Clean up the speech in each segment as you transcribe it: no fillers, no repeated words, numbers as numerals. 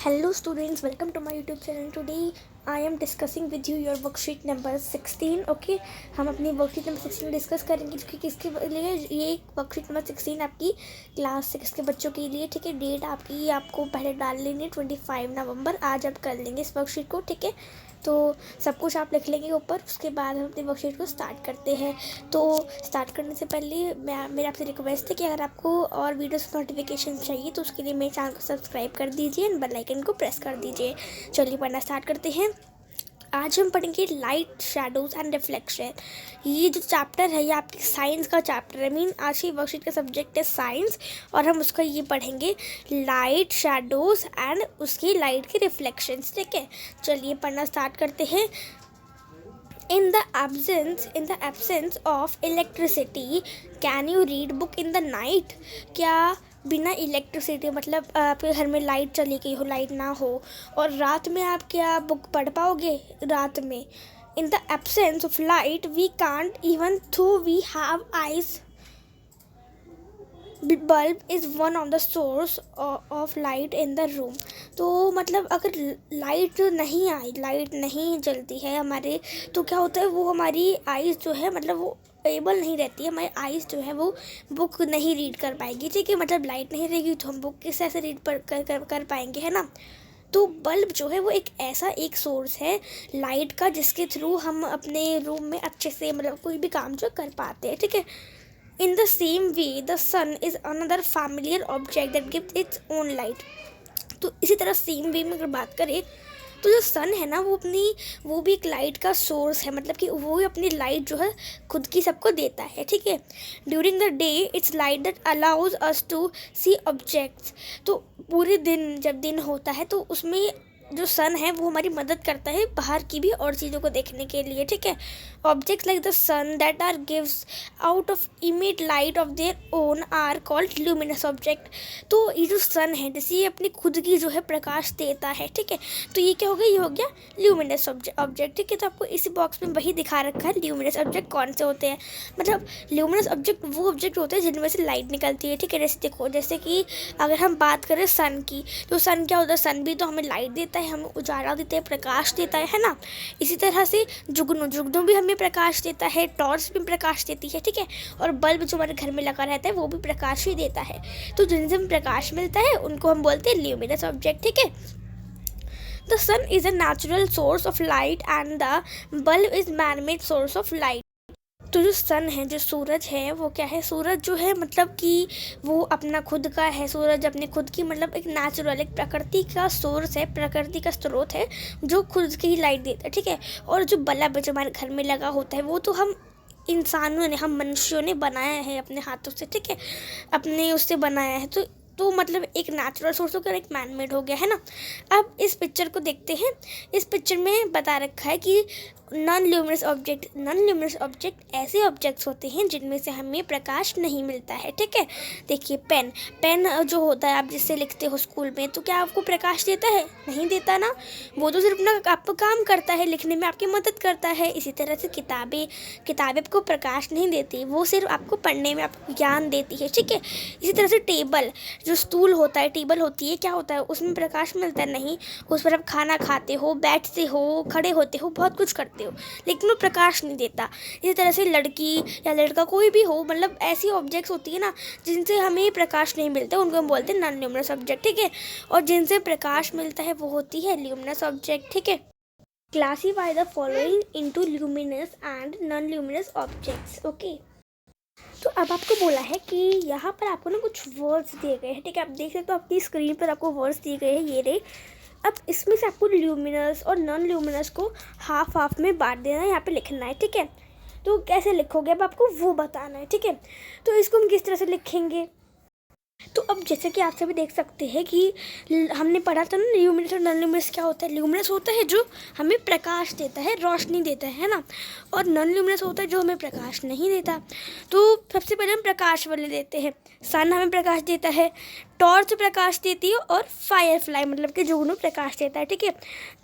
Hello students, welcome to my YouTube channel. Today I am discussing with you your worksheet number 16. Okay, हम अपनी worksheet number 16 discuss करेंगे कि किसके लिए ये वर्कशीट नंबर 16 आपकी क्लास 6 के बच्चों के लिए. ठीक है, डेट आपकी आपको पहले डाल लेनी है 25 नवंबर. आज आप कर लेंगे इस वर्कशीट को. ठीक है, तो सब कुछ आप लिख लेंगे ऊपर. उसके बाद हम अपनी वर्कशीट को स्टार्ट करते हैं. तो स्टार्ट करने से पहले मेरा आपसे रिक्वेस्ट है कि अगर आपको और वीडियोस नोटिफिकेशन चाहिए तो उसके लिए मेरे चैनल को सब्सक्राइब कर दीजिए एंड बेल आइकन को प्रेस कर दीजिए. चलिए पढ़ना स्टार्ट करते हैं. आज हम पढ़ेंगे लाइट, शैडोज एंड रिफ्लेक्शन. ये जो चैप्टर है ये आपकी साइंस का चैप्टर है. आज की वर्कशीट का सब्जेक्ट है साइंस और हम उसका ये पढ़ेंगे लाइट, शैडोज एंड उसकी लाइट के रिफ्लेक्शंस. ठीक है, चलिए पढ़ना स्टार्ट करते हैं. In the absence of electricity, can you read book in the night? क्या बिना इलेक्ट्रिसिटी मतलब आपके घर में लाइट चली गई हो, लाइट ना हो और रात में आप क्या बुक पढ़ पाओगे रात में? In the absence of light, we can't even though we have eyes. Bulb is one of the source of light in the room. तो मतलब अगर लाइट नहीं जलती है हमारे, तो क्या होता है, वो हमारी आइज़ जो है मतलब वो एबल नहीं रहती है. हमारी आइज़ जो है वो बुक नहीं रीड कर पाएगी. ठीक है, मतलब लाइट नहीं रहेगी तो हम बुक किस तरह से रीड कर पाएंगे, है ना. तो बल्ब जो है वो एक सोर्स है लाइट का जिसके थ्रू हम अपने रूम में अच्छे से मतलब कोई भी काम जो कर पाते हैं. ठीक है, In the same way, the sun is another familiar object that gives its own light. तो इसी तरह सेम वे में अगर बात करें तो जो सन है ना वो भी एक लाइट का सोर्स है. मतलब कि वो अपनी लाइट जो है खुद की सबको देता है. ठीक है, during the day it's light that allows us to see objects. तो पूरे दिन जब दिन होता है तो उसमें जो सन है वो हमारी मदद करता है बाहर की भी और चीज़ों को देखने के लिए. ठीक है, objects like the sun that are gives out of emit light of their own are called luminous object. तो ये जो सन है जैसे ये अपनी खुद की जो है प्रकाश देता है. ठीक है, तो ये क्या हो गया, ये हो गया ल्यूमिनस ऑब्जेक्ट. ठीक है, तो आपको इसी बॉक्स में वही दिखा रखा है ल्यूमिनस ऑब्जेक्ट कौन से होते हैं. मतलब ल्यूमिनस ऑब्जेक्ट वो ऑब्जेक्ट होते हैं जिनमें से लाइट निकलती है. ठीक है, जैसे देखो, जैसे कि अगर हम बात करें सन की तो सन क्या होता है, सन भी तो हमें लाइट देता है, हमें उजाला देता है, प्रकाश देता है ना. इसी तरह से जुगनू भी हमें प्रकाश देता है, टॉर्च भी प्रकाश देती है. ठीक है, और बल्ब जो हमारे घर में लगा रहता है वो भी प्रकाश ही देता है. तो जिनसे हमें प्रकाश मिलता है उनको हम बोलते हैं ल्यूमिनस ऑब्जेक्ट. ठीक है, the sun is a natural source of light and the bulb is man made source of light. तो जो सन है, जो सूरज है, वो क्या है, सूरज जो है मतलब कि वो अपना खुद का है. सूरज अपने खुद की मतलब एक नेचुरल, एक प्रकृति का सोर्स है, प्रकृति का स्रोत है जो खुद की ही लाइट देता है. ठीक है, और जो बल्ब जो हमारे घर में लगा होता है वो तो हम इंसानों ने, हम मनुष्यों ने बनाया है अपने हाथों से. ठीक है, अपने उससे बनाया है. तो मतलब एक नेचुरल सोर्स होकर एक मैन मेड हो गया, है ना. अब इस पिक्चर को देखते हैं. इस पिक्चर में बता रखा है कि नॉन ल्यूमिनस ऑब्जेक्ट ऐसे ऑब्जेक्ट्स होते हैं जिनमें से हमें प्रकाश नहीं मिलता है. ठीक है, देखिए पेन जो होता है आप जिससे लिखते हो स्कूल में, तो क्या आपको प्रकाश देता है? नहीं देता ना. वो तो सिर्फ ना आपको काम करता है, लिखने में आपकी मदद करता है. इसी तरह से किताबें आपको प्रकाश नहीं देती, वो सिर्फ आपको पढ़ने में आपको ज्ञान देती है. ठीक है, इसी तरह से टेबल, जो स्टूल होता है, टेबल होती है, क्या होता है, उसमें प्रकाश मिलता है? नहीं. उस पर आप खाना खाते हो, बैठते हो, खड़े होते हो, बहुत कुछ करते हो, लेकिन वो प्रकाश नहीं देता. इसी तरह से लड़की या लड़का कोई भी हो, मतलब ऐसी ऑब्जेक्ट्स होती है ना जिनसे हमें प्रकाश नहीं मिलता, उनको हम बोलते हैं नॉन ल्यूमिनस ऑब्जेक्ट. ठीक है, और जिनसे प्रकाश मिलता है वो होती है ल्यूमिनस ऑब्जेक्ट. ठीक है, classify the following into luminous and non luminous objects. Okay, तो अब आपको बोला है कि यहाँ पर आपको ना कुछ वर्ड्स दिए गए हैं. ठीक है, आप देख सकते हो आपकी स्क्रीन पर आपको वर्ड्स दिए गए हैं, ये रहे. अब इसमें से आपको ल्यूमिनस और नॉन ल्यूमिनस को हाफ में बांट देना है, यहाँ पे लिखना है. ठीक है, तो कैसे लिखोगे अब आपको वो बताना है. ठीक है, तो इसको हम किस तरह से लिखेंगे. तो अब जैसे कि आप सभी देख सकते हैं कि हमने पढ़ा था ना ल्यूमिनस और नॉन ल्यूमिनस क्या होता है. ल्यूमिनस होता है जो हमें प्रकाश देता है, रोशनी देता है ना, और नॉन ल्यूमिनस होता है जो हमें प्रकाश नहीं देता. तो सबसे पहले हम प्रकाश वाले देते हैं. सन हमें प्रकाश देता है, टॉर्च प्रकाश देती है, और फायर फ्लाई मतलब कि जुगनू प्रकाश देता है. ठीक है,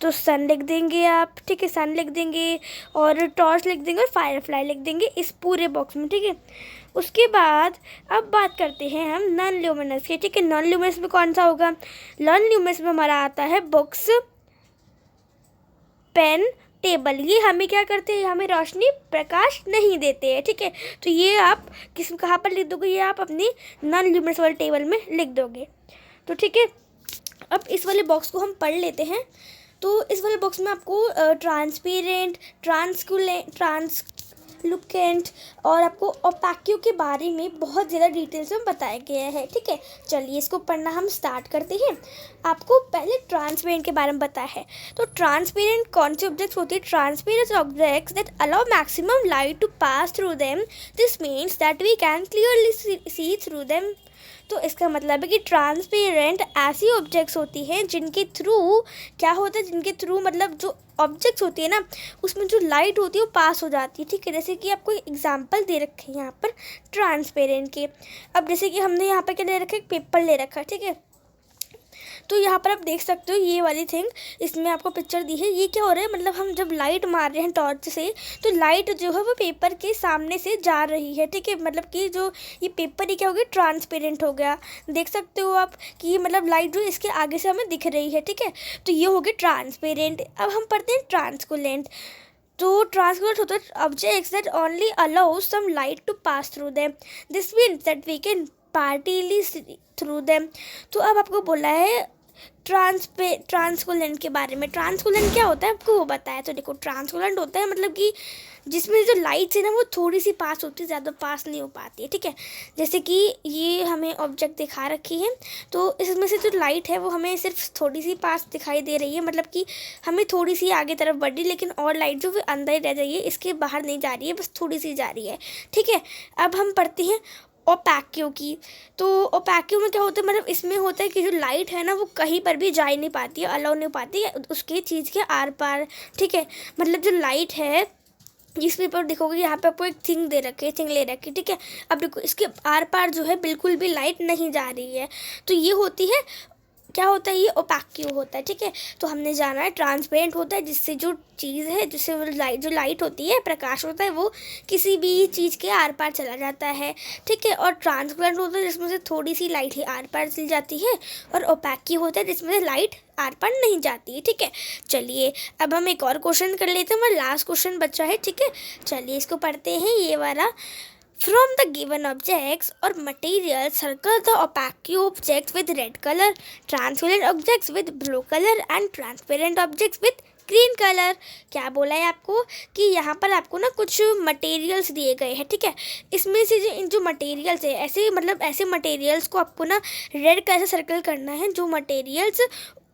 तो सन लिख देंगे आप. ठीक है, सन लिख देंगे और टॉर्च लिख देंगे और फायर फ्लाई लिख देंगे इस पूरे बॉक्स में. ठीक है, उसके बाद अब बात करते हैं हम नॉन ल्यूमिनस की, ठीक है। नॉन ल्यूमिनस में कौन सा होगा? नॉन ल्यूमिनस में हमारा आता है बुक्स, पेन, टेबल। ये हमें क्या करते हैं? हमें रोशनी, प्रकाश नहीं देते हैं, ठीक है। तो ये आप कहाँ पर लिख दोगे? ये आप अपनी नॉन ल्यूमिनस वाले टेबल में लिख दोगे। तो ठीक है, अब इस वाले बॉक्स को हम पढ़ लेते हैं। तो इस वाले बॉक्स में आपको ट्रांसपेरेंट, ट्रांसलुकेंट और आपको ओपेक्यू के बारे में बहुत ज़्यादा डिटेल्स में बताया गया है, ठीक है। चलिए इसको पढ़ना हम स्टार्ट करते हैं। आपको पहले ट्रांसपेरेंट के बारे में बताया है। तो ट्रांसपेरेंट कौन से ऑब्जेक्ट्स होते हैं? Transparent objects that allow maximum light to pass through them, this means that we can clearly see through them. तो इसका मतलब है कि ट्रांसपेरेंट ऐसी ऑब्जेक्ट्स होती हैं जिनके थ्रू क्या होता है, जिनके थ्रू मतलब जो ऑब्जेक्ट्स होती है ना, उसमें जो लाइट होती है वो पास हो जाती है, ठीक है। जैसे कि आपको एग्जांपल दे रखे हैं यहाँ पर ट्रांसपेरेंट के। अब जैसे कि हमने यहाँ पर क्या ले रखा है? पेपर ले रखा है, ठीक है। तो यहाँ पर आप देख सकते हो ये वाली थिंग, इसमें आपको पिक्चर दी है। ये क्या हो रहा है? मतलब हम जब लाइट मार रहे हैं टॉर्च से, तो लाइट जो है वो पेपर के सामने से जा रही है, ठीक है। मतलब कि जो ये पेपर ही क्या हो गया? ट्रांसपेरेंट हो गया। देख सकते हो आप कि मतलब लाइट जो इसके आगे से हमें दिख रही है, ठीक है। तो ये हो गया ट्रांसपेरेंट। अब हम पढ़ते हैं ट्रांसकुलेंट। तो ट्रांसपेरेंट होता है objects that only allow some light to pass through them, this means that we can partially through them. तो अब आपको बोला है ट्रांसकुलेंट के बारे में। ट्रांसकुलेंट क्या होता है आपको वो बताया। तो देखो, ट्रांसकुलेंट होता है मतलब कि जिसमें जो लाइट है ना वो थोड़ी सी पास होती है, ज़्यादा पास नहीं हो पाती है, ठीक है। जैसे कि ये हमें ऑब्जेक्ट दिखा रखी है, तो इसमें से जो लाइट है वो हमें सिर्फ थोड़ी सी पास दिखाई दे रही है, मतलब कि हमें थोड़ी सी आगे तरफ बढ़ी, लेकिन और लाइट जो वो अंदर ही रह जाइए, इसके बाहर नहीं जा रही है, बस थोड़ी सी जा रही है, ठीक है। अब हम पढ़ते हैं ओपेक्यू की। तो ओपेक्यू में क्या होता है? मतलब इसमें होता है कि जो लाइट है ना वो कहीं पर भी जा ही नहीं पाती है, अलाउ नहीं पाती है उसके चीज़ के आर पार, ठीक है। मतलब जो लाइट है, इस पेपर देखोगे यहाँ पे आपको एक थिंग दे रखी है, थिंग ले रखी है, ठीक है। अब देखो इसके आर पार जो है बिल्कुल भी लाइट नहीं जा रही है। तो ये होती है, क्या होता है? ये ओपेक्यू होता है, ठीक है। तो हमने जाना है ट्रांसपेरेंट होता है जिससे जो चीज़ है, जिससे वो जो लाइट होती है, प्रकाश होता है, वो किसी भी चीज़ के आर पार चला जाता है, ठीक है। और ट्रांसपेरेंट होता है जिसमें से थोड़ी सी लाइट ही आर पार चली जाती है, और ओपेक्यू होता है जिसमें से लाइट आर पार नहीं जाती है, ठीक है। चलिए अब हम एक और क्वेश्चन कर लेते हैं, हमारा लास्ट क्वेश्चन बचा है, ठीक है। चलिए इसको पढ़ते हैं, ये वाला। From the given objects or materials, circle the opaque objects with red color, transparent objects with blue color and transparent objects with green colour. क्या बोला है आपको कि यहाँ पर आपको ना कुछ मटेरियल्स दिए गए हैं, ठीक है। इसमें से जो मटेरियल्स है, ऐसे मतलब ऐसे मटेरियल्स को आपको ना रेड कलर से सर्कल करना है जो मटेरियल्स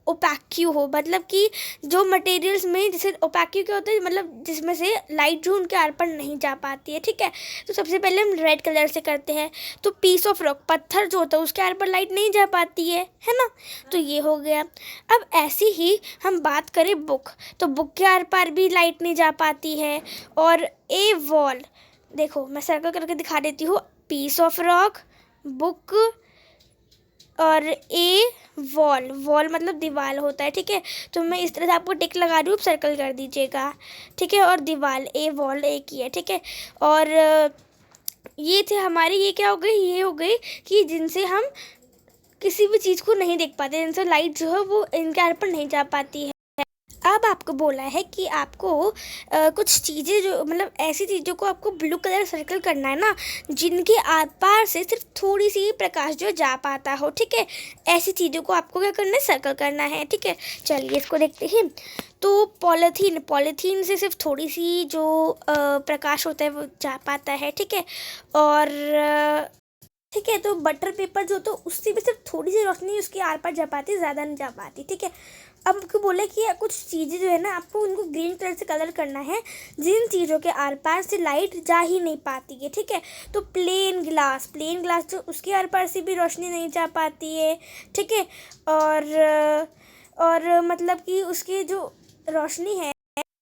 ओपेक्यू हो। मतलब कि जो मटेरियल्स में, जैसे ओपेक्यू क्या होता है, मतलब जिसमें से लाइट जो उनके आर पर नहीं जा पाती है, ठीक है। तो सबसे पहले हम रेड कलर से करते हैं। तो पीस ऑफ रॉक, पत्थर जो होता है उसके आर पर लाइट नहीं जा पाती है ना। तो ये हो गया। अब ऐसी ही हम बात करें बुक, तो बुक के आर पार भी लाइट नहीं जा पाती है। और ए वॉल, देखो मैं सर्कल करके दिखा देती हूँ, पीस ऑफ रॉक, बुक और ए वॉल, वॉल मतलब दीवार होता है, ठीक है। तो मैं इस तरह से आपको टिक लगा रही हूँ, सर्कल कर दीजिएगा, ठीक है। और दीवार, ए वॉल एक ही है, ठीक है। और ये थे हमारे, ये क्या हो गई? ये हो गई कि जिनसे हम किसी भी चीज़ को नहीं देख पाते, जिनसे लाइट जो है वो इनके आर पर नहीं जा पाती है। अब आपको बोला है कि आपको कुछ चीज़ें जो मतलब ऐसी चीज़ों को आपको ब्लू कलर सर्कल करना है ना, जिनके आर पार से सिर्फ थोड़ी सी प्रकाश जो जा पाता हो, ठीक है। ऐसी चीज़ों को आपको क्या करना है? सर्कल करना है, ठीक है। चलिए इसको देखते हैं। तो पॉलीथीन से सिर्फ थोड़ी सी जो प्रकाश होता है वो जा पाता है, ठीक है। और ठीक है, तो बटर पेपर जो तो उससे भी सिर्फ थोड़ी सी रोशनी उसके आर पार जा पाती, ज़्यादा नहीं जा पाती, ठीक है। अब आपको बोला कि कुछ चीज़ें जो है ना, आपको उनको ग्रीन कलर से कलर करना है जिन चीज़ों के आर पार से लाइट जा ही नहीं पाती है, ठीक है। तो प्लेन ग्लास जो उसके आर पार से भी रोशनी नहीं जा पाती है, ठीक है। और मतलब कि उसकी जो रोशनी है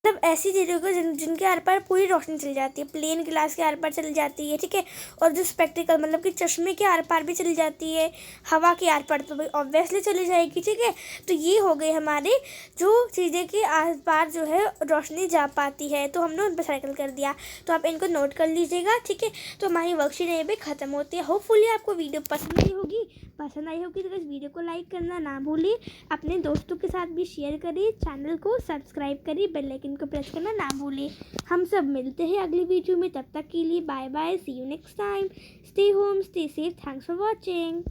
मतलब ऐसी चीज़ों को जिनके आर पार पूरी रोशनी चली जाती है, प्लेन ग्लास के आर पार चली जाती है, ठीक है। और जो स्पेक्टिकल मतलब कि चश्मे के आर पार भी चली जाती है, हवा के आर पार तो भाई ऑब्वियसली चली जाएगी, ठीक है। तो ये हो गई हमारे जो चीज़ें के आर पार जो है रोशनी जा पाती है, तो हमने उन पर साइकिल कर दिया। तो आप इनको नोट कर लीजिएगा, ठीक है। तो हमारी वर्कशीट यहीं पे ख़त्म होती है। होपफुली आपको वीडियो पसंद आई होगी तो इस वीडियो को लाइक करना ना भूलिए, अपने दोस्तों के साथ भी शेयर करिए, चैनल को सब्सक्राइब करिए, बेल आइकन को प्रेस करना ना भूलिए। हम सब मिलते हैं अगली वीडियो में, तब तक के लिए bye bye, see you next time, stay home, stay safe, thanks for watching.